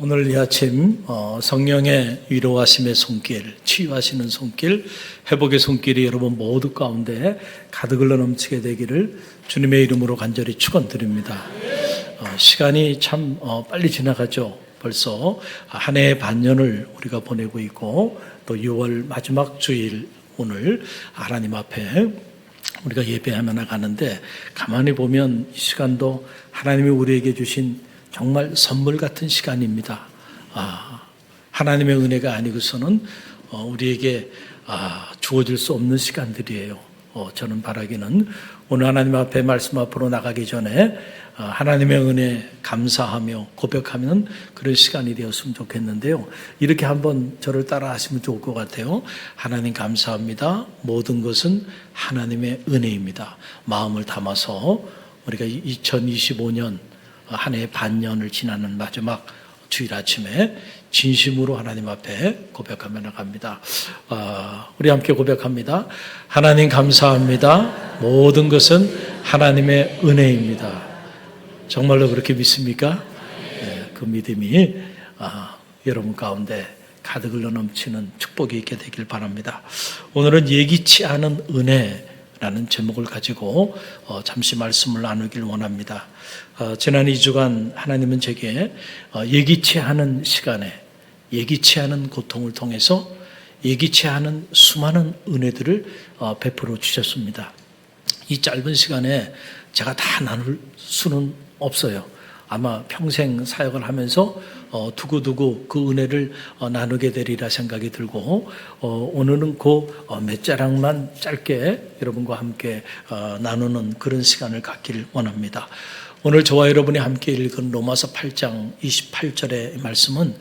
오늘 이 아침 성령의 위로하심의 손길, 치유하시는 손길, 회복의 손길이 여러분 모두 가운데 가득 흘러 넘치게 되기를 주님의 이름으로 간절히 축원드립니다. 시간이 참 빨리 지나가죠. 벌써 한 해의 반년을 우리가 보내고 있고 또 6월 마지막 주일 오늘 하나님 앞에 우리가 예배하며 나가는데 가만히 보면 이 시간도 하나님이 우리에게 주신 정말 선물 같은 시간입니다. 하나님의 은혜가 아니고서는 우리에게 주어질 수 없는 시간들이에요. 저는 바라기는 오늘 하나님 앞에 말씀 앞으로 나가기 전에 하나님의 은혜 감사하며 고백하는 그런 시간이 되었으면 좋겠는데요. 이렇게 한번 저를 따라 하시면 좋을 것 같아요. 하나님 감사합니다. 모든 것은 하나님의 은혜입니다. 마음을 담아서 우리가 2025년 한 해 반년을 지나는 마지막 주일 아침에 진심으로 하나님 앞에 고백하며 나갑니다. 우리 함께 고백합니다. 하나님 감사합니다. 모든 것은 하나님의 은혜입니다. 정말로 그렇게 믿습니까? 네, 그 믿음이 여러분 가운데 가득 흘러 넘치는 축복이 있게 되길 바랍니다. 오늘은 예기치 않은 은혜라는 제목을 가지고 잠시 말씀을 나누길 원합니다. 지난 2주간 하나님은 제게 예기치 않은 시간에 예기치 않은 고통을 통해서 예기치 않은 수많은 은혜들을 베풀어 주셨습니다. 이 짧은 시간에 제가 다 나눌 수는 없어요. 아마 평생 사역을 하면서 두고두고 그 은혜를 나누게 되리라 생각이 들고 오늘은 그 몇 자락만 짧게 여러분과 함께 나누는 그런 시간을 갖기를 원합니다. 오늘 저와 여러분이 함께 읽은 로마서 8장 28절의 말씀은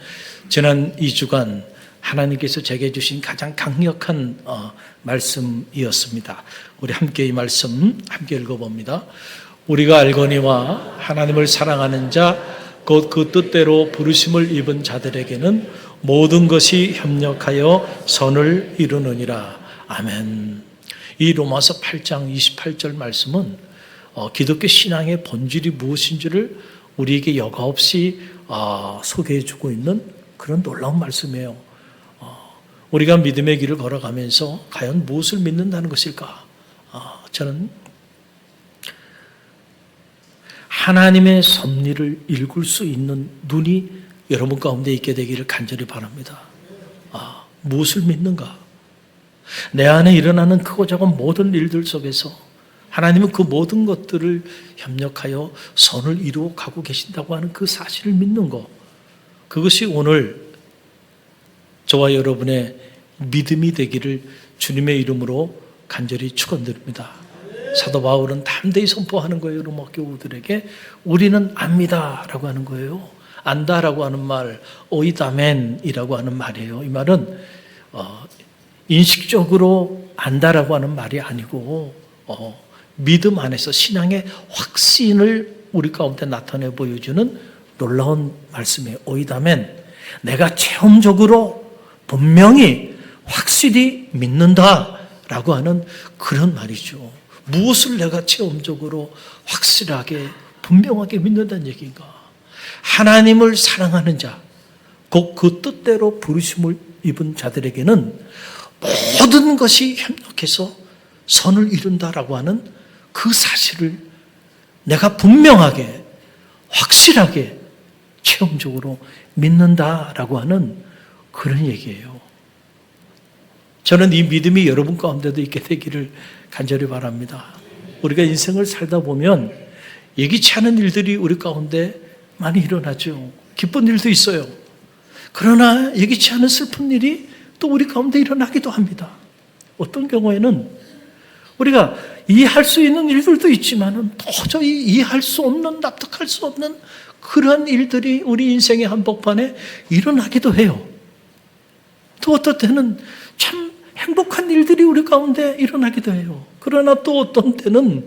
지난 2주간 하나님께서 제게 주신 가장 강력한 말씀이었습니다. 우리 함께 이 말씀 함께 읽어봅니다. 우리가 알거니와 하나님을 사랑하는 자 곧 그 뜻대로 부르심을 입은 자들에게는 모든 것이 협력하여 선을 이루느니라. 아멘. 이 로마서 8장 28절 말씀은 기독교 신앙의 본질이 무엇인지를 우리에게 여과없이 소개해 주고 있는 그런 놀라운 말씀이에요. 우리가 믿음의 길을 걸어가면서 과연 무엇을 믿는다는 것일까? 저는 하나님의 섭리를 읽을 수 있는 눈이 여러분 가운데 있게 되기를 간절히 바랍니다. 무엇을 믿는가? 내 안에 일어나는 크고 작은 모든 일들 속에서 하나님은 그 모든 것들을 협력하여 선을 이루어 가고 계신다고 하는 그 사실을 믿는 것, 그것이 오늘 저와 여러분의 믿음이 되기를 주님의 이름으로 간절히 축원드립니다. 사도 바울은 담대히 선포하는 거예요. 로마 교우들에게 우리는 압니다라고 하는 거예요. 안다라고 하는 말, 오이다멘이라고 하는 말이에요. 이 말은 인식적으로 안다라고 하는 말이 아니고 믿음 안에서 신앙의 확신을 우리 가운데 나타내 보여주는 놀라운 말씀이에요. 오이다멘, 내가 체험적으로 분명히 확실히 믿는다라고 하는 그런 말이죠. 무엇을 내가 체험적으로 확실하게 분명하게 믿는다는 얘기인가? 하나님을 사랑하는 자, 곧 그 뜻대로 부르심을 입은 자들에게는 모든 것이 협력해서 선을 이룬다라고 하는 그 사실을 내가 분명하게 확실하게 체험적으로 믿는다라고 하는 그런 얘기예요. 저는 이 믿음이 여러분 가운데도 있게 되기를 간절히 바랍니다. 우리가 인생을 살다 보면 예기치 않은 일들이 우리 가운데 많이 일어나죠. 기쁜 일도 있어요. 그러나 예기치 않은 슬픈 일이 또 우리 가운데 일어나기도 합니다. 어떤 경우에는 우리가 이해할 수 있는 일들도 있지만 도저히 이해할 수 없는, 납득할 수 없는 그런 일들이 우리 인생의 한복판에 일어나기도 해요. 또 어떨 때는 참 행복한 일들이 우리 가운데 일어나기도 해요. 그러나 또 어떤 때는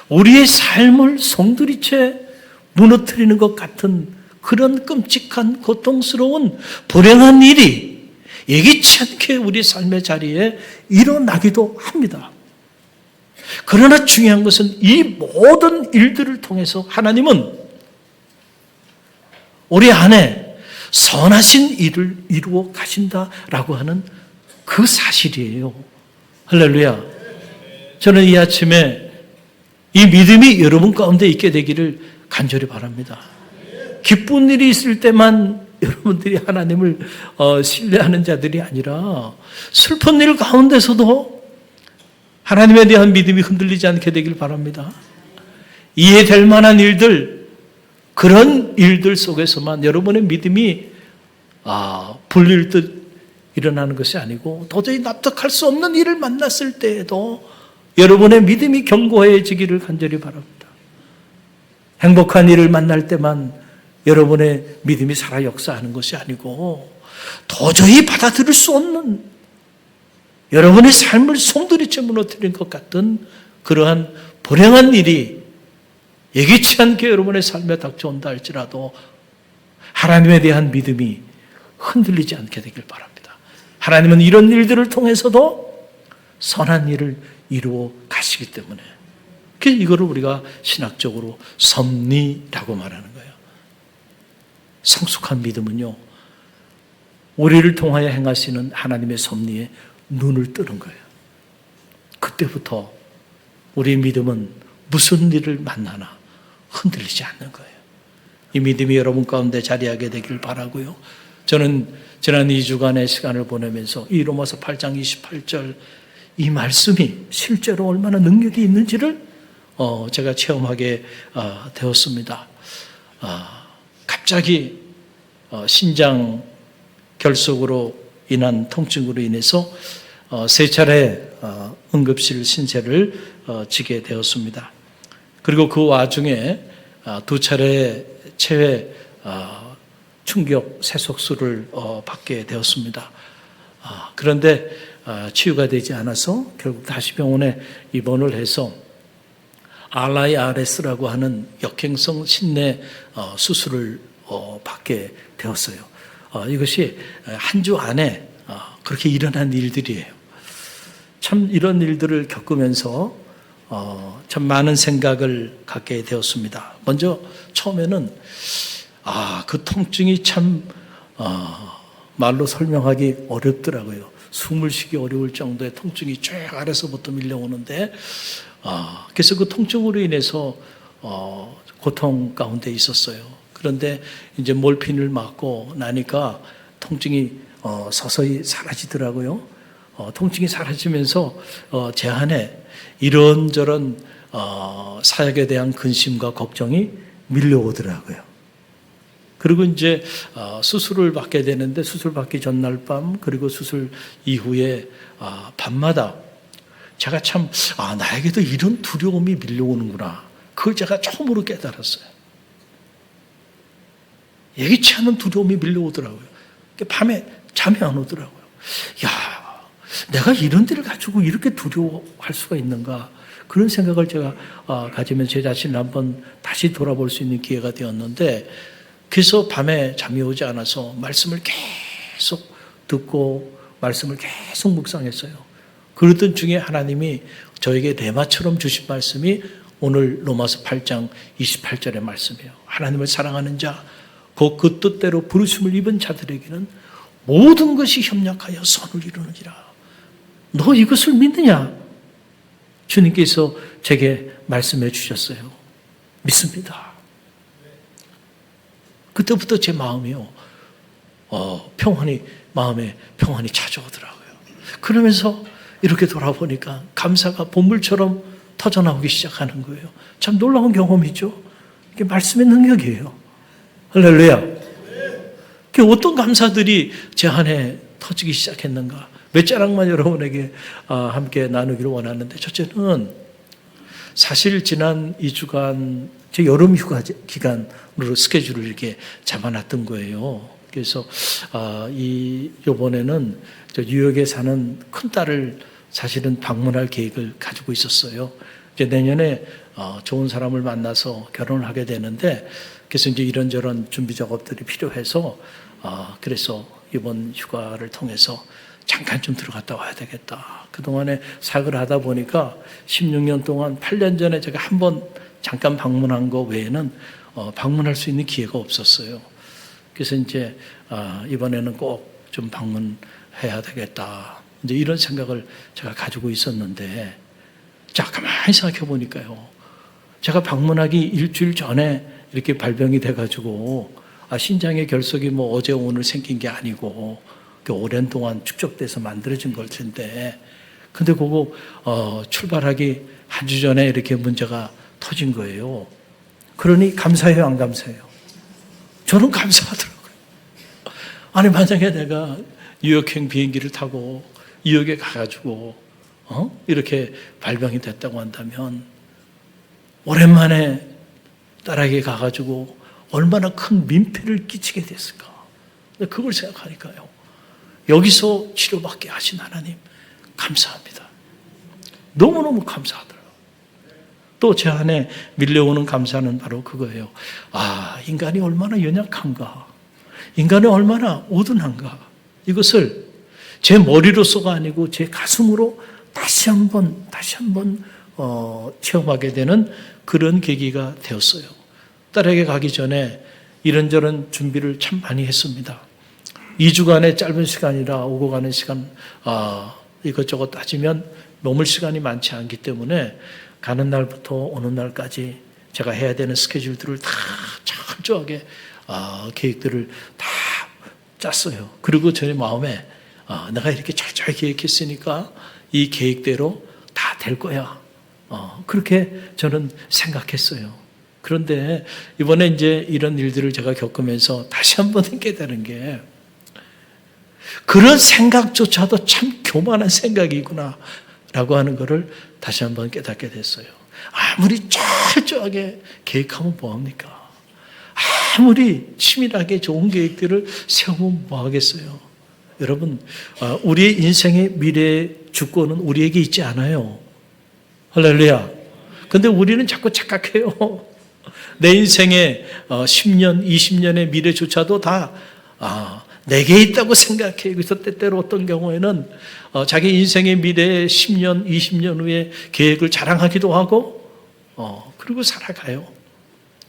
우리의 삶을 송두리째 무너뜨리는 것 같은 그런 끔찍한 고통스러운 불행한 일이 예기치 않게 우리 삶의 자리에 일어나기도 합니다. 그러나 중요한 것은 이 모든 일들을 통해서 하나님은 우리 안에 선하신 일을 이루어 가신다라고 하는 그 사실이에요. 할렐루야. 저는 이 아침에 이 믿음이 여러분 가운데 있게 되기를 간절히 바랍니다. 기쁜 일이 있을 때만 여러분들이 하나님을 신뢰하는 자들이 아니라 슬픈 일 가운데서도 하나님에 대한 믿음이 흔들리지 않게 되길 바랍니다. 이해될 만한 일들, 그런 일들 속에서만 여러분의 믿음이 불릴 듯 일어나는 것이 아니고 도저히 납득할 수 없는 일을 만났을 때에도 여러분의 믿음이 견고해지기를 간절히 바랍니다. 행복한 일을 만날 때만 여러분의 믿음이 살아 역사하는 것이 아니고 도저히 받아들일 수 없는 여러분의 삶을 송두리째 무너뜨린 것 같은 그러한 불행한 일이 예기치 않게 여러분의 삶에 닥쳐온다 할지라도 하나님에 대한 믿음이 흔들리지 않게 되길 바랍니다. 하나님은 이런 일들을 통해서도 선한 일을 이루어 가시기 때문에 이거를 우리가 신학적으로 섭리라고 말하는 거예요. 성숙한 믿음은요, 우리를 통하여 행하시는 하나님의 섭리에 눈을 뜨는 거예요. 그때부터 우리의 믿음은 무슨 일을 만나나 흔들리지 않는 거예요. 이 믿음이 여러분 가운데 자리하게 되길 바라고요. 저는 지난 2주간의 시간을 보내면서 이 로마서 8장 28절 이 말씀이 실제로 얼마나 능력이 있는지를 제가 체험하게 되었습니다. 갑자기 신장 결석으로 인한 통증으로 인해서 세 차례 응급실 신세를 지게 되었습니다. 그리고 그 와중에 두 차례 체외 충격 세속수를 받게 되었습니다. 그런데 치유가 되지 않아서 결국 다시 병원에 입원을 해서 RIRS라고 하는 역행성 신내 수술을 받게 되었어요. 이것이 한 주 안에 그렇게 일어난 일들이에요. 참 이런 일들을 겪으면서 참 많은 생각을 갖게 되었습니다. 먼저 처음에는 그 통증이 참 말로 설명하기 어렵더라고요. 숨을 쉬기 어려울 정도의 통증이 쫙 아래서부터 밀려오는데 그래서 그 통증으로 인해서 고통 가운데 있었어요. 그런데 이제 몰핀을 맞고 나니까 통증이 서서히 사라지더라고요. 통증이 사라지면서 제 안에 이런저런 사역에 대한 근심과 걱정이 밀려오더라고요. 그리고 이제 수술을 받게 되는데 수술 받기 전날 밤 그리고 수술 이후에 밤마다 제가 참 나에게도 이런 두려움이 밀려오는구나. 그걸 제가 처음으로 깨달았어요. 예기치 않은 두려움이 밀려오더라고요. 밤에 잠이 안 오더라고요. 야, 내가 이런 데를 가지고 이렇게 두려워할 수가 있는가. 그런 생각을 제가 가지면서 제 자신을 한번 다시 돌아볼 수 있는 기회가 되었는데 그래서 밤에 잠이 오지 않아서 말씀을 계속 듣고 말씀을 계속 묵상했어요. 그러던 중에 하나님이 저에게 레마처럼 주신 말씀이 오늘 로마서 8장 28절의 말씀이에요. 하나님을 사랑하는 자, 그 뜻대로 부르심을 입은 자들에게는 모든 것이 협력하여 선을 이루느니라. 너 이것을 믿느냐? 주님께서 제게 말씀해 주셨어요. 믿습니다. 그때부터 제 마음이요, 마음에 평안이 찾아오더라고요. 그러면서 이렇게 돌아보니까 감사가 본물처럼 터져나오기 시작하는 거예요. 참 놀라운 경험이죠. 이게 말씀의 능력이에요. 할렐루야. 어떤 감사들이 제 안에 터지기 시작했는가. 몇 자락만 여러분에게 함께 나누기를 원하는데, 첫째는 사실 지난 2주간 제 여름 휴가 기간으로 스케줄을 이렇게 잡아놨던 거예요. 그래서 이번에는 저 뉴욕에 사는 큰딸을 사실은 방문할 계획을 가지고 있었어요. 이제 내년에 좋은 사람을 만나서 결혼을 하게 되는데, 그래서 이제 이런저런 준비 작업들이 필요해서 그래서 이번 휴가를 통해서 잠깐 좀 들어갔다 와야 되겠다. 그동안에 사역을 하다 보니까 16년 동안 8년 전에 제가 한번 잠깐 방문한 거 외에는 방문할 수 있는 기회가 없었어요. 그래서 이제 이번에는 꼭 좀 방문해야 되겠다. 이제 이런 생각을 제가 가지고 있었는데, 자, 가만히 생각해 보니까요. 제가 방문하기 일주일 전에 이렇게 발병이 돼가지고, 신장의 결석이 뭐 어제 오늘 생긴 게 아니고, 오랜 동안 축적돼서 만들어진 걸 텐데, 근데 그거 출발하기 한 주 전에 이렇게 문제가 터진 거예요. 그러니 감사해요, 안 감사해요? 저는 감사하더라고요. 아니, 만약에 내가 뉴욕행 비행기를 타고 뉴욕에 가가지고 이렇게 발병이 됐다고 한다면 오랜만에 딸에게 가가지고 얼마나 큰 민폐를 끼치게 됐을까. 그걸 생각하니까요. 여기서 치료받게 하신 하나님 감사합니다. 너무너무 감사하더라고요. 또 제 안에 밀려오는 감사는 바로 그거예요. 인간이 얼마나 연약한가. 인간이 얼마나 오둔한가. 이것을 제 머리로서가 아니고 제 가슴으로 다시 한번 체험하게 되는 그런 계기가 되었어요. 딸에게 가기 전에 이런저런 준비를 참 많이 했습니다. 2주간의 짧은 시간이라 오고 가는 시간 이것저것 따지면 머물 시간이 많지 않기 때문에 가는 날부터 오는 날까지 제가 해야 되는 스케줄들을 다 철저하게 계획들을 다 짰어요. 그리고 제 마음에 내가 이렇게 철저히 계획했으니까 이 계획대로 다 될 거야. 그렇게 저는 생각했어요. 그런데 이번에 이제 이런 일들을 제가 겪으면서 다시 한번 깨달은 게 그런 생각조차도 참 교만한 생각이구나 라고 하는 것을 다시 한번 깨닫게 됐어요. 아무리 철저하게 계획하면 뭐합니까? 아무리 치밀하게 좋은 계획들을 세우면 뭐하겠어요? 여러분, 우리의 인생의 미래의 주권은 우리에게 있지 않아요. 할렐루야. 근데 우리는 자꾸 착각해요. 내 인생의 10년, 20년의 미래조차도 다 내게 있다고 생각해요. 그래서 때때로 어떤 경우에는 자기 인생의 미래의 10년, 20년 후에 계획을 자랑하기도 하고 그리고 살아가요.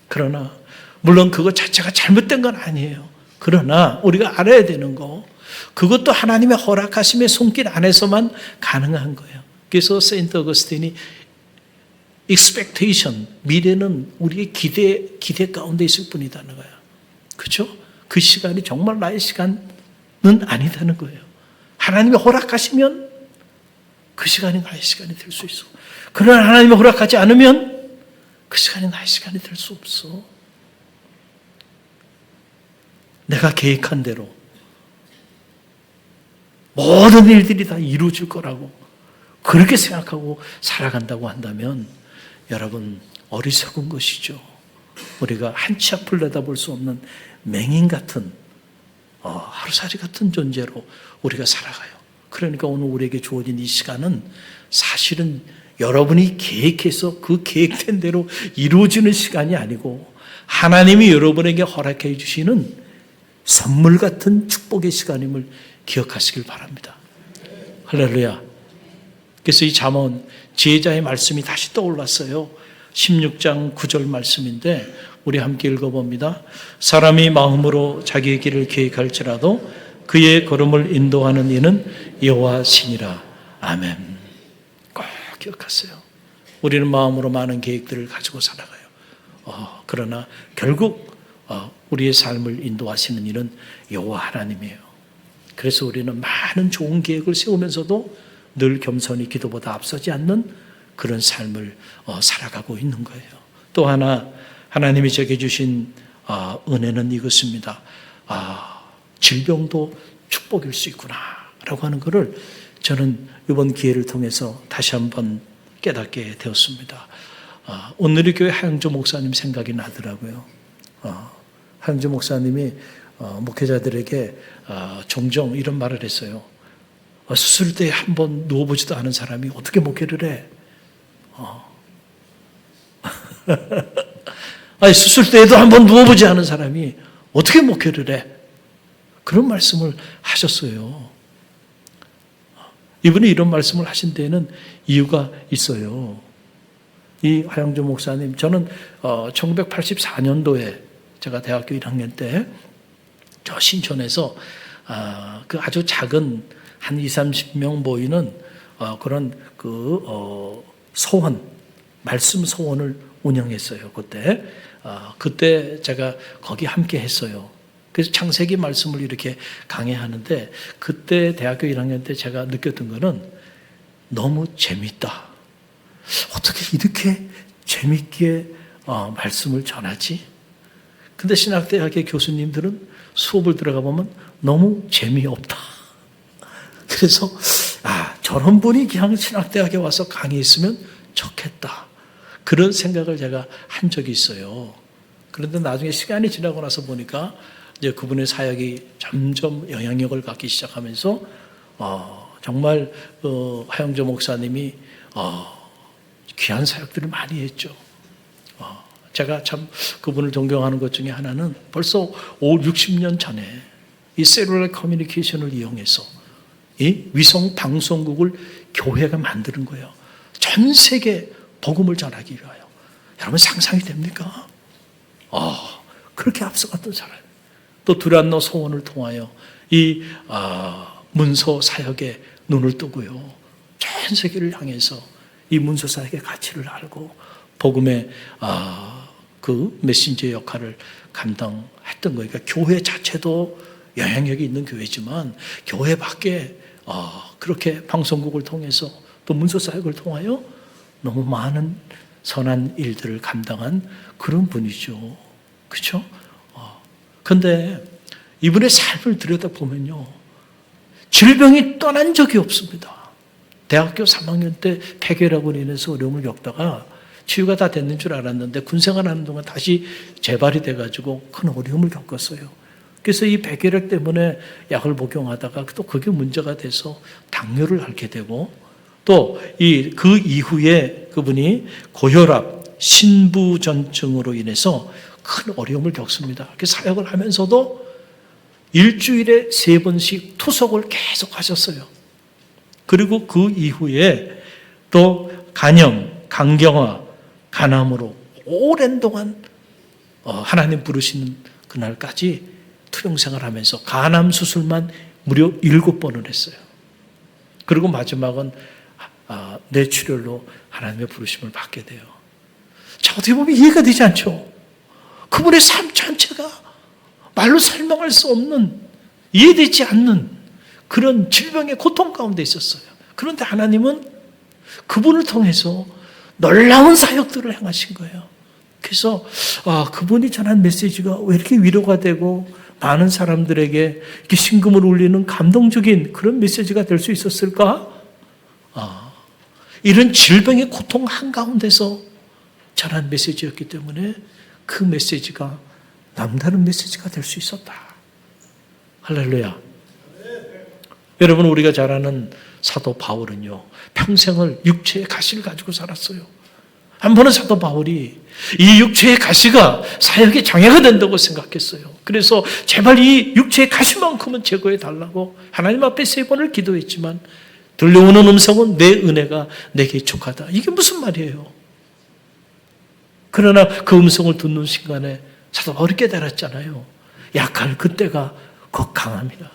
그러나 물론 그것 자체가 잘못된 건 아니에요. 그러나 우리가 알아야 되는 거 그것도 하나님의 허락하심의 손길 안에서만 가능한 거예요. 그래서 세인트 어거스틴이 expectation, 미래는 우리의 기대 가운데 있을 뿐이다는 거예요. 그렇죠? 그 시간이 정말 나의 시간은 아니다는 거예요. 하나님이 허락하시면 그 시간이 나의 시간이 될 수 있어. 그러나 하나님이 허락하지 않으면 그 시간이 나의 시간이 될 수 없어. 내가 계획한 대로 모든 일들이 다 이루어질 거라고 그렇게 생각하고 살아간다고 한다면 여러분 어리석은 것이죠. 우리가 한 치 앞을 내다볼 수 없는 맹인 같은 하루살이 같은 존재로 우리가 살아가요. 그러니까 오늘 우리에게 주어진 이 시간은 사실은 여러분이 계획해서 그 계획된 대로 이루어지는 시간이 아니고 하나님이 여러분에게 허락해 주시는 선물 같은 축복의 시간임을 기억하시길 바랍니다. 할렐루야. 그래서 이 잠언 지혜자의 말씀이 다시 떠올랐어요. 16장 9절 말씀인데 우리 함께 읽어봅니다. 사람이 마음으로 자기의 길을 계획할지라도 그의 걸음을 인도하는 이는 여호와 신이라. 아멘. 꼭 기억하세요. 우리는 마음으로 많은 계획들을 가지고 살아가요. 그러나 결국 우리의 삶을 인도하시는 이는 여호와 하나님이에요. 그래서 우리는 많은 좋은 계획을 세우면서도 늘 겸손히 기도보다 앞서지 않는 그런 삶을 살아가고 있는 거예요. 또 하나 하나님이 제게 주신 은혜는 이것입니다. 질병도 축복일 수 있구나 라고 하는 것을 저는 이번 기회를 통해서 다시 한번 깨닫게 되었습니다. 오늘의 교회 하영조 목사님 생각이 나더라고요. 하영조 목사님이 목회자들에게 종종 이런 말을 했어요. 수술대에 한번 누워보지도 않은 사람이 어떻게 목회를 해? 아니, 수술대에도 한번 누워보지 않은 사람이 어떻게 목회를 해? 그런 말씀을 하셨어요. 이분이 이런 말씀을 하신 데에는 이유가 있어요. 이 하영조 목사님, 저는 1984년도에 제가 대학교 1학년 때 저 신촌에서 그 아주 작은 한 20-30명 모이는 그런 소원, 말씀 소원을 운영했어요. 그때 제가 거기 함께 했어요. 그래서 창세기 말씀을 이렇게 강해하는데 그때 대학교 1학년 때 제가 느꼈던 거는 너무 재밌다. 어떻게 이렇게 재밌게 말씀을 전하지? 근데 신학대학의 교수님들은 수업을 들어가 보면 너무 재미없다. 그래서 저런 분이 그냥 신학대학에 와서 강의했으면 좋겠다. 그런 생각을 제가 한 적이 있어요. 그런데 나중에 시간이 지나고 나서 보니까 이제 그분의 사역이 점점 영향력을 갖기 시작하면서 정말 하영조 목사님이 귀한 사역들을 많이 했죠. 제가 참 그분을 존경하는 것 중에 하나는 벌써 60년 전에 이 셀룰러 커뮤니케이션을 이용해서 이 위성 방송국을 교회가 만드는 거예요. 전 세계 복음을 전하기 위하여. 여러분 상상이 됩니까? 그렇게 앞서갔던 사람. 또 두란노 소원을 통하여 이 문서 사역에 눈을 뜨고요. 전 세계를 향해서 이 문서 사역의 가치를 알고 복음의 그 메신저 역할을 감당했던 거예요. 그러니까 교회 자체도 영향력이 있는 교회지만 교회 밖에 그렇게 방송국을 통해서 또 문서 사역을 통하여 너무 많은 선한 일들을 감당한 그런 분이죠. 그렇죠? 그런데 이분의 삶을 들여다보면요. 질병이 떠난 적이 없습니다. 대학교 3학년 때 폐결하고 인해서 어려움을 겪다가 치유가 다 됐는 줄 알았는데 군생활하는 동안 다시 재발이 돼가지고 큰 어려움을 겪었어요. 그래서 이 폐결핵 때문에 약을 복용하다가 또 그게 문제가 돼서 당뇨를 앓게 되고 또 그 이후에 그분이 고혈압, 신부전증으로 인해서 큰 어려움을 겪습니다. 그래서 사역을 하면서도 일주일에 3번씩 투석을 계속 하셨어요. 그리고 그 이후에 또 간염, 간경화, 간암으로 오랜 동안 하나님 부르시는 그날까지 투병생활하면서 간암 수술만 무려 7번을 했어요. 그리고 마지막은 뇌출혈로 하나님의 부르심을 받게 돼요. 자, 어떻게 보면 이해가 되지 않죠? 그분의 삶 전체가 말로 설명할 수 없는, 이해되지 않는 그런 질병의 고통 가운데 있었어요. 그런데 하나님은 그분을 통해서 놀라운 사역들을 행하신 거예요. 그래서 그분이 전한 메시지가 왜 이렇게 위로가 되고 많은 사람들에게 이렇게 심금을 울리는 감동적인 그런 메시지가 될 수 있었을까? 이런 질병의 고통 한가운데서 전한 메시지였기 때문에 그 메시지가 남다른 메시지가 될 수 있었다. 할렐루야. 여러분, 우리가 잘 아는 사도 바울은요, 평생을 육체의 가시를 가지고 살았어요. 한 번은 사도 바울이 이 육체의 가시가 사역에 장애가 된다고 생각했어요. 그래서 제발 이 육체의 가시만큼은 제거해 달라고 하나님 앞에 3번을 기도했지만 들려오는 음성은 내 은혜가 내게 족하다. 이게 무슨 말이에요? 그러나 그 음성을 듣는 순간에 사도 바울이 깨달았잖아요. 약할 그때가 곧 강합니다.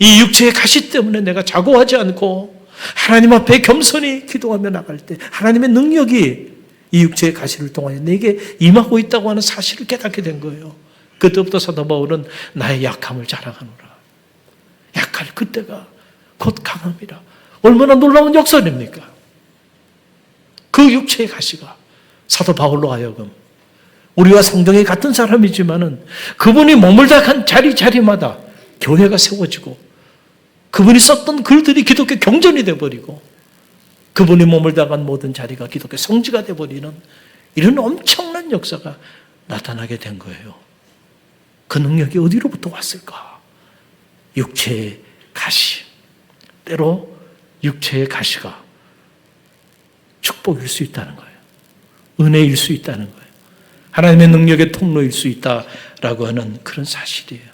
이 육체의 가시 때문에 내가 자고하지 않고 하나님 앞에 겸손히 기도하며 나갈 때 하나님의 능력이 이 육체의 가시를 통하여 내게 임하고 있다고 하는 사실을 깨닫게 된 거예요. 그때부터 사도 바울은 나의 약함을 자랑하노라. 약할 그때가 곧 강함이라. 얼마나 놀라운 역설입니까? 그 육체의 가시가 사도 바울로 하여금 우리와 성정이 같은 사람이지만은 그분이 머물다 간 자리마다 교회가 세워지고 그분이 썼던 글들이 기독교 경전이 되어버리고 그분이 머물다 간 모든 자리가 기독교 성지가 되어버리는 이런 엄청난 역사가 나타나게 된 거예요. 그 능력이 어디로부터 왔을까? 육체의 가시. 때로 육체의 가시가 축복일 수 있다는 거예요. 은혜일 수 있다는 거예요. 하나님의 능력의 통로일 수 있다라고 하는 그런 사실이에요.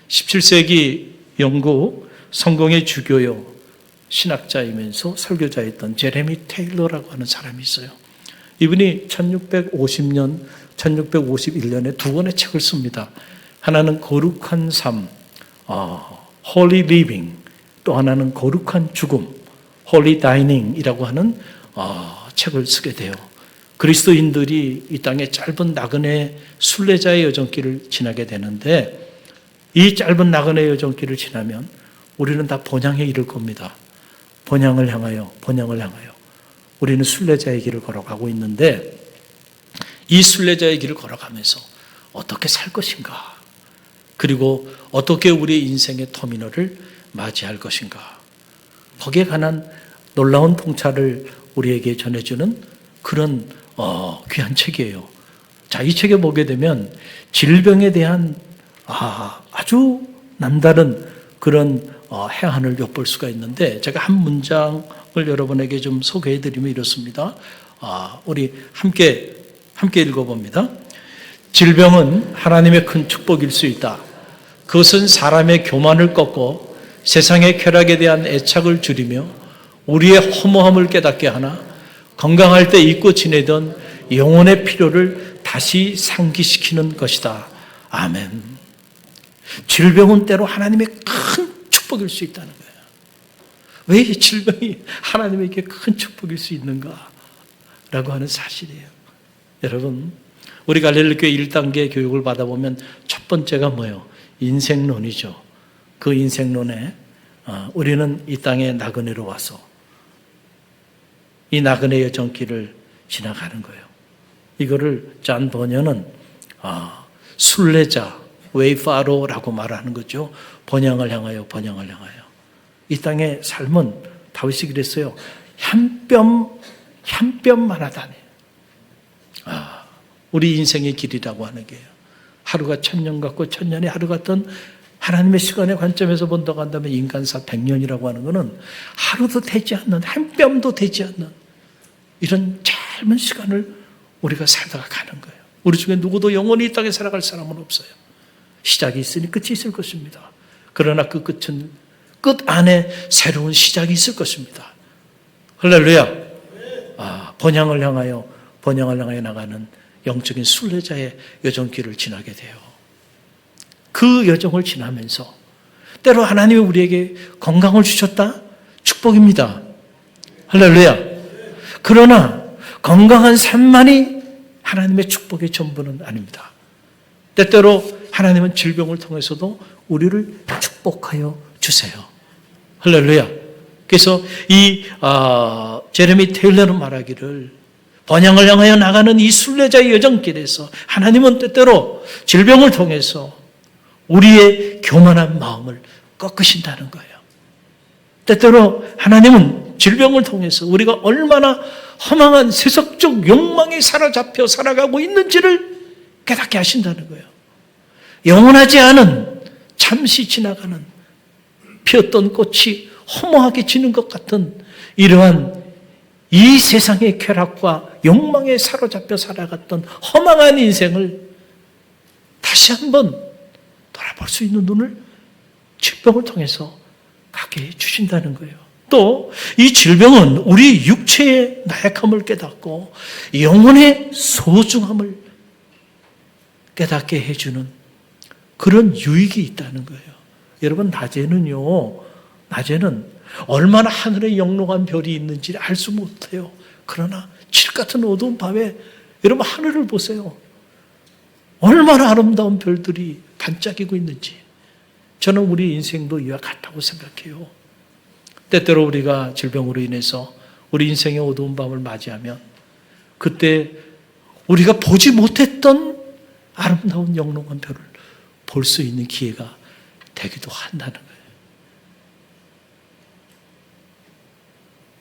17세기 영국 성공의 주교요 신학자이면서 설교자였던 제레미 테일러라고 하는 사람이 있어요. 이분이 1650년, 1651년에 2권의 책을 씁니다. 하나는 거룩한 삶, holy living, 또 하나는 거룩한 죽음, holy dining이라고 하는 책을 쓰게 돼요. 그리스도인들이 이 땅의 짧은 나그네 순례자의 여정길을 지나게 되는데, 이 짧은 나그네 여정길을 지나면 우리는 다 본향에 이를 겁니다. 본향을 향하여 우리는 순례자의 길을 걸어가고 있는데, 이 순례자의 길을 걸어가면서 어떻게 살 것인가, 그리고 어떻게 우리의 인생의 터미널을 맞이할 것인가, 거기에 관한 놀라운 통찰을 우리에게 전해주는 그런 귀한 책이에요. 자, 이 책에 보게 되면 질병에 대한 아주 남다른 그런 해안을 엿볼 수가 있는데, 제가 한 문장을 여러분에게 좀 소개해드리면 이렇습니다. 우리 함께 읽어봅니다. 질병은 하나님의 큰 축복일 수 있다. 그것은 사람의 교만을 꺾고 세상의 쾌락에 대한 애착을 줄이며 우리의 허무함을 깨닫게 하나 건강할 때 잊고 지내던 영혼의 필요를 다시 상기시키는 것이다. 아멘. 질병은 때로 하나님의 큰 축복일 수 있다는 거예요. 왜 이 질병이 하나님에게 큰 축복일 수 있는가? 라고 하는 사실이에요. 여러분, 우리 갈릴리교회 1단계 교육을 받아보면 첫 번째가 뭐예요? 인생론이죠. 그 인생론에 우리는 이 땅에 나그네로 와서 이 나그네 여정길을 지나가는 거예요. 이거를 존 버녀는 순례자, 웨이파로라고 말하는 거죠. 번향을 향하여. 이 땅의 삶은 다윗이 그랬어요. 한 뼘만 하다니. 우리 인생의 길이라고 하는 게요. 하루가 1000년 같고 1000년이 하루 같던 하나님의 시간의 관점에서 본다고 한다면 인간사 100년이라고 하는 것은 하루도 되지 않는, 한 뼘도 되지 않는 이런 짧은 시간을 우리가 살다가 가는 거예요. 우리 중에 누구도 영원히 이 땅에 살아갈 사람은 없어요. 시작이 있으니 끝이 있을 것입니다. 그러나 그 끝은 끝 안에 새로운 시작이 있을 것입니다. 할렐루야. 번향을 향하여 나가는 영적인 순례자의 여정길을 지나게 돼요. 그 여정을 지나면서 때로 하나님이 우리에게 건강을 주셨다? 축복입니다. 할렐루야. 그러나 건강한 삶만이 하나님의 축복의 전부는 아닙니다. 때때로 하나님은 질병을 통해서도 우리를 축복하여 주세요. 할렐루야. 그래서 이 제레미 테일러는 말하기를 번향을 향하여 나가는 이 순례자의 여정길에서 하나님은 때때로 질병을 통해서 우리의 교만한 마음을 꺾으신다는 거예요. 때때로 하나님은 질병을 통해서 우리가 얼마나 허망한 세속적 욕망에 사로잡혀 살아가고 있는지를 깨닫게 하신다는 거예요. 영원하지 않은, 잠시 지나가는, 피었던 꽃이 허무하게 지는 것 같은 이러한 이 세상의 쾌락과 욕망에 사로잡혀 살아갔던 허망한 인생을 다시 한번 돌아볼 수 있는 눈을 질병을 통해서 갖게 해주신다는 거예요. 또 이 질병은 우리 육체의 나약함을 깨닫고 영혼의 소중함을 깨닫게 해주는 그런 유익이 있다는 거예요. 여러분, 낮에는 얼마나 하늘에 영롱한 별이 있는지 알 수 못해요. 그러나 칠 같은 어두운 밤에 여러분 하늘을 보세요. 얼마나 아름다운 별들이 반짝이고 있는지. 저는 우리 인생도 이와 같다고 생각해요. 때때로 우리가 질병으로 인해서 우리 인생의 어두운 밤을 맞이하면 그때 우리가 보지 못했던 아름다운 영롱한 별을 볼 수 있는 기회가 되기도 한다는 거예요.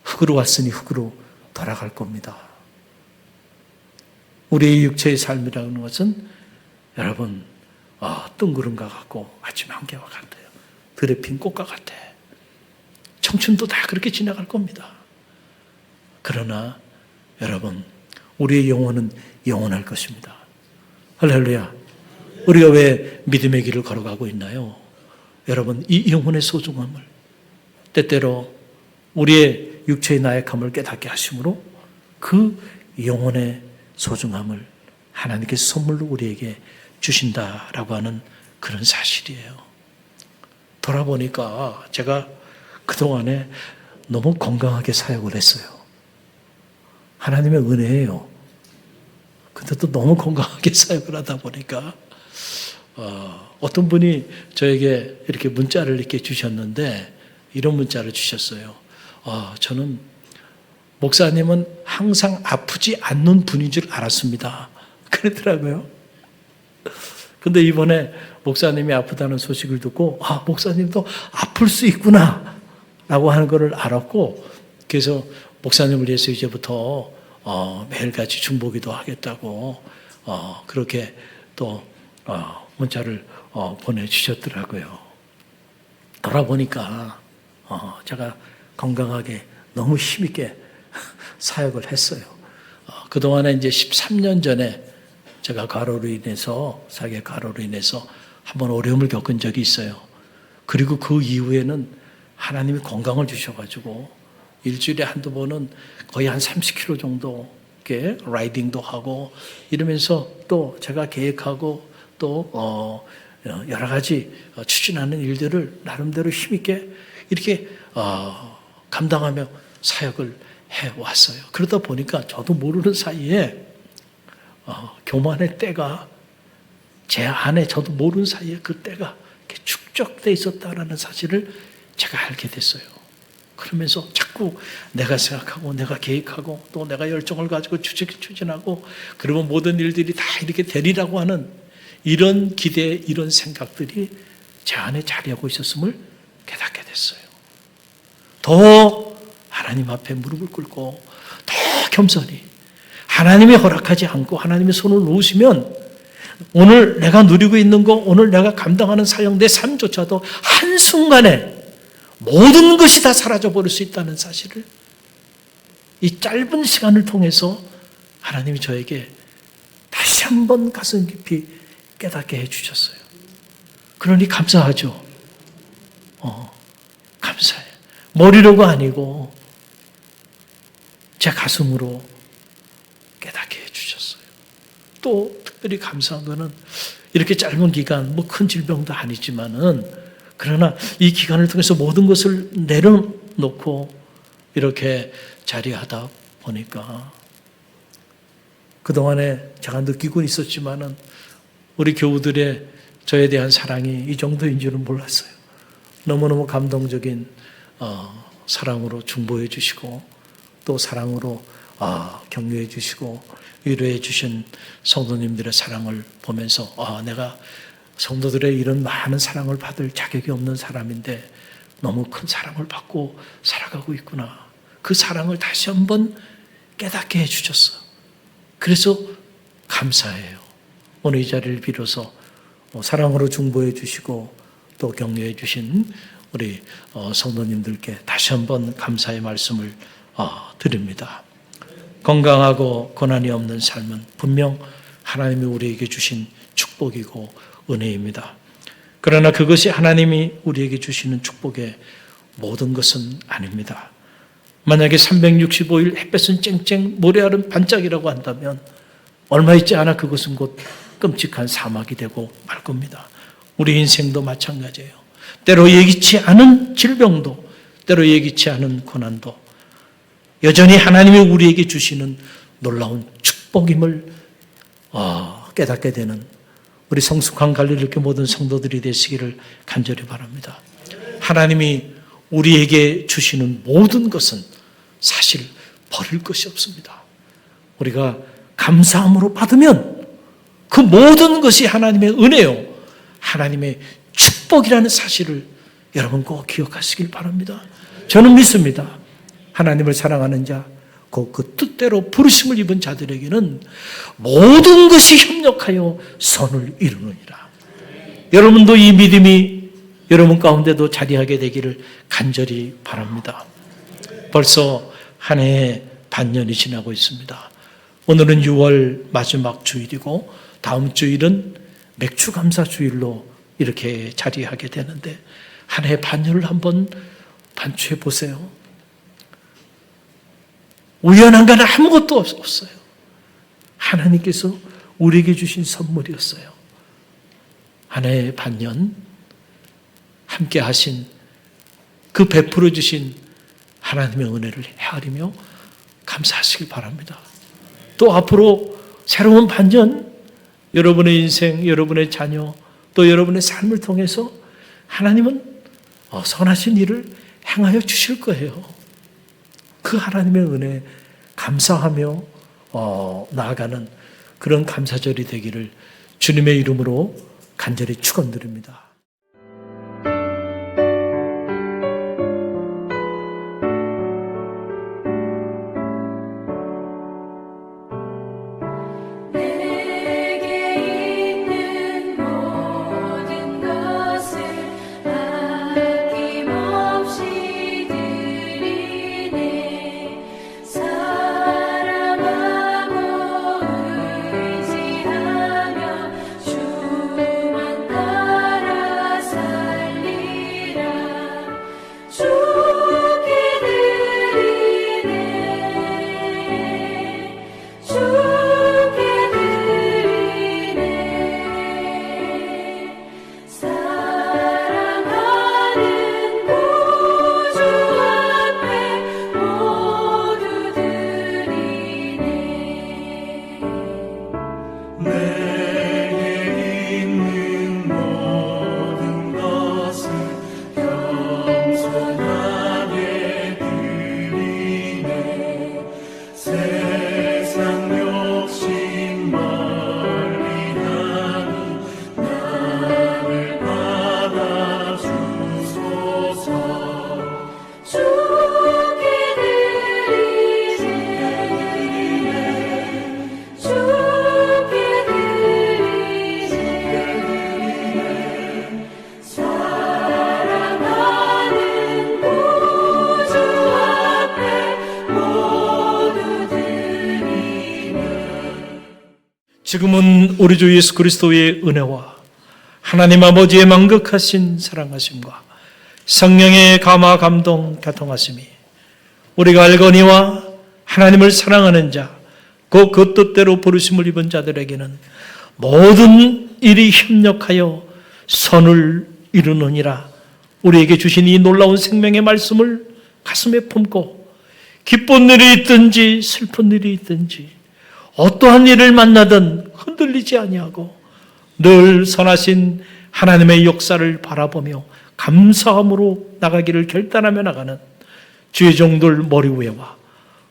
흙으로 왔으니 흙으로 돌아갈 겁니다. 우리의 육체의 삶이라는 것은 여러분 뜬구름과 같고 아침 안개와 같아요. 들에 핀 꽃과 같아. 청춘도 다 그렇게 지나갈 겁니다. 그러나 여러분, 우리의 영혼은 영원할 것입니다. 할렐루야. 우리가 왜 믿음의 길을 걸어가고 있나요? 여러분, 이 영혼의 소중함을 때때로 우리의 육체의 나약함을 깨닫게 하심으로 그 영혼의 소중함을 하나님께서 선물로 우리에게 주신다라고 하는 그런 사실이에요. 돌아보니까 제가 그동안에 너무 건강하게 사역을 했어요. 하나님의 은혜예요. 근데 또 너무 건강하게 사역을 하다 보니까 어떤 분이 저에게 이렇게 문자를 이렇게 주셨는데 이런 문자를 주셨어요. 저는 목사님은 항상 아프지 않는 분인 줄 알았습니다. 그러더라고요. 근데 이번에 목사님이 아프다는 소식을 듣고 목사님도 아플 수 있구나 라고 하는 것을 알았고, 그래서 목사님을 위해서 이제부터 매일같이 중보기도 하겠다고 그렇게 또 문자를 보내주셨더라고요. 돌아보니까 제가 건강하게 너무 힘있게 사역을 했어요. 그동안에 이제 13년 전에 제가 사계 가로로 인해서 한번 어려움을 겪은 적이 있어요. 그리고 그 이후에는 하나님이 건강을 주셔가지고 일주일에 한두 번은 거의 한 30km 정도 이렇게 라이딩도 하고 이러면서 또 제가 계획하고 또 여러 가지 추진하는 일들을 나름대로 힘있게 이렇게 감당하며 사역을 해왔어요. 그러다 보니까 저도 모르는 사이에 교만의 때가 제 안에 저도 모르는 사이에 그 때가 이렇게 축적되어 있었다는 사실을 제가 알게 됐어요. 그러면서 자꾸 내가 생각하고 내가 계획하고 또 내가 열정을 가지고 추진하고 그러면 모든 일들이 다 이렇게 되리라고 하는 이런 기대, 이런 생각들이 제 안에 자리하고 있었음을 깨닫게 됐어요. 더 하나님 앞에 무릎을 꿇고 더 겸손히 하나님이 허락하지 않고 하나님의 손을 놓으시면 오늘 내가 누리고 있는 거, 오늘 내가 감당하는 사역, 내 삶조차도 한순간에 모든 것이 다 사라져버릴 수 있다는 사실을 이 짧은 시간을 통해서 하나님이 저에게 다시 한번 가슴 깊이 깨닫게 해주셨어요. 그러니 감사하죠. 감사해요. 머리로가 아니고 제 가슴으로 깨닫게 해주셨어요. 또 특별히 감사한 거는 이렇게 짧은 기간, 큰 질병도 아니지만은 그러나 이 기간을 통해서 모든 것을 내려놓고 이렇게 자리하다 보니까 그동안에 제가 느끼고 있었지만은 우리 교우들의 저에 대한 사랑이 이 정도인 줄은 몰랐어요. 너무너무 감동적인 사랑으로 중보해 주시고 또 사랑으로 격려해 주시고 위로해 주신 성도님들의 사랑을 보면서 내가 성도들의 이런 많은 사랑을 받을 자격이 없는 사람인데 너무 큰 사랑을 받고 살아가고 있구나. 그 사랑을 다시 한번 깨닫게 해주셨어. 그래서 감사해요. 오늘 이 자리를 빌어서 사랑으로 중보해 주시고 또 격려해 주신 우리 성도님들께 다시 한번 감사의 말씀을 드립니다. 건강하고 고난이 없는 삶은 분명 하나님이 우리에게 주신 축복이고 은혜입니다. 그러나 그것이 하나님이 우리에게 주시는 축복의 모든 것은 아닙니다. 만약에 365일 햇볕은 쨍쨍 모래알은 반짝이라고 한다면 얼마 있지 않아 그것은 곧 끔찍한 사막이 되고 말 겁니다. 우리 인생도 마찬가지예요. 때로 예기치 않은 질병도 때로 예기치 않은 고난도 여전히 하나님이 우리에게 주시는 놀라운 축복임을 깨닫게 되는 우리 성숙한 갈릴리 모든 성도들이 되시기를 간절히 바랍니다. 하나님이 우리에게 주시는 모든 것은 사실 버릴 것이 없습니다. 우리가 감사함으로 받으면 그 모든 것이 하나님의 은혜요, 하나님의 축복이라는 사실을 여러분 꼭 기억하시길 바랍니다. 저는 믿습니다. 하나님을 사랑하는 자, 그 뜻대로 부르심을 입은 자들에게는 모든 것이 협력하여 선을 이루느니라. 여러분도 이 믿음이 여러분 가운데도 자리하게 되기를 간절히 바랍니다. 벌써 한 해의 반년이 지나고 있습니다. 오늘은 6월 마지막 주일이고 다음 주일은 맥주감사 주일로 이렇게 자리하게 되는데 한 해 반년을 한번 반추해 보세요. 우연한 건 아무것도 없어요. 하나님께서 우리에게 주신 선물이었어요. 한 해 반년 함께 하신 그 베풀어 주신 하나님의 은혜를 헤아리며 감사하시길 바랍니다. 또 앞으로 새로운 반년, 여러분의 인생, 여러분의 자녀, 또 여러분의 삶을 통해서 하나님은 선하신 일을 행하여 주실 거예요. 그 하나님의 은혜 감사하며 나아가는 그런 감사절이 되기를 주님의 이름으로 간절히 축원드립니다. 지금은 우리 주 예수 그리스도의 은혜와 하나님 아버지의 만극하신 사랑하심과 성령의 감화 감동 교통하심이 우리가 알거니와 하나님을 사랑하는 자, 그 뜻대로 부르심을 입은 자들에게는 모든 일이 협력하여 선을 이루느니라. 우리에게 주신 이 놀라운 생명의 말씀을 가슴에 품고 기쁜 일이 있든지 슬픈 일이 있든지 어떠한 일을 만나든 흔들리지 아니하고 늘 선하신 하나님의 역사를 바라보며 감사함으로 나가기를 결단하며 나가는 주의 종들 머리 위에와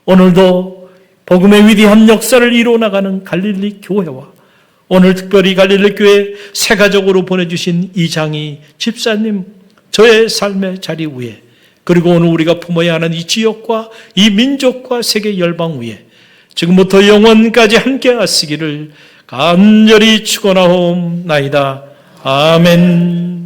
오늘도 복음의 위대한 역사를 이루어 나가는 갈릴리 교회와 오늘 특별히 갈릴리 교회 세가족으로 보내주신 이장희 집사님 저의 삶의 자리 위에 그리고 오늘 우리가 품어야 하는 이 지역과 이 민족과 세계 열방 위에 지금부터 영원까지 함께 하시기를 간절히 축원하옵나이다. 아멘.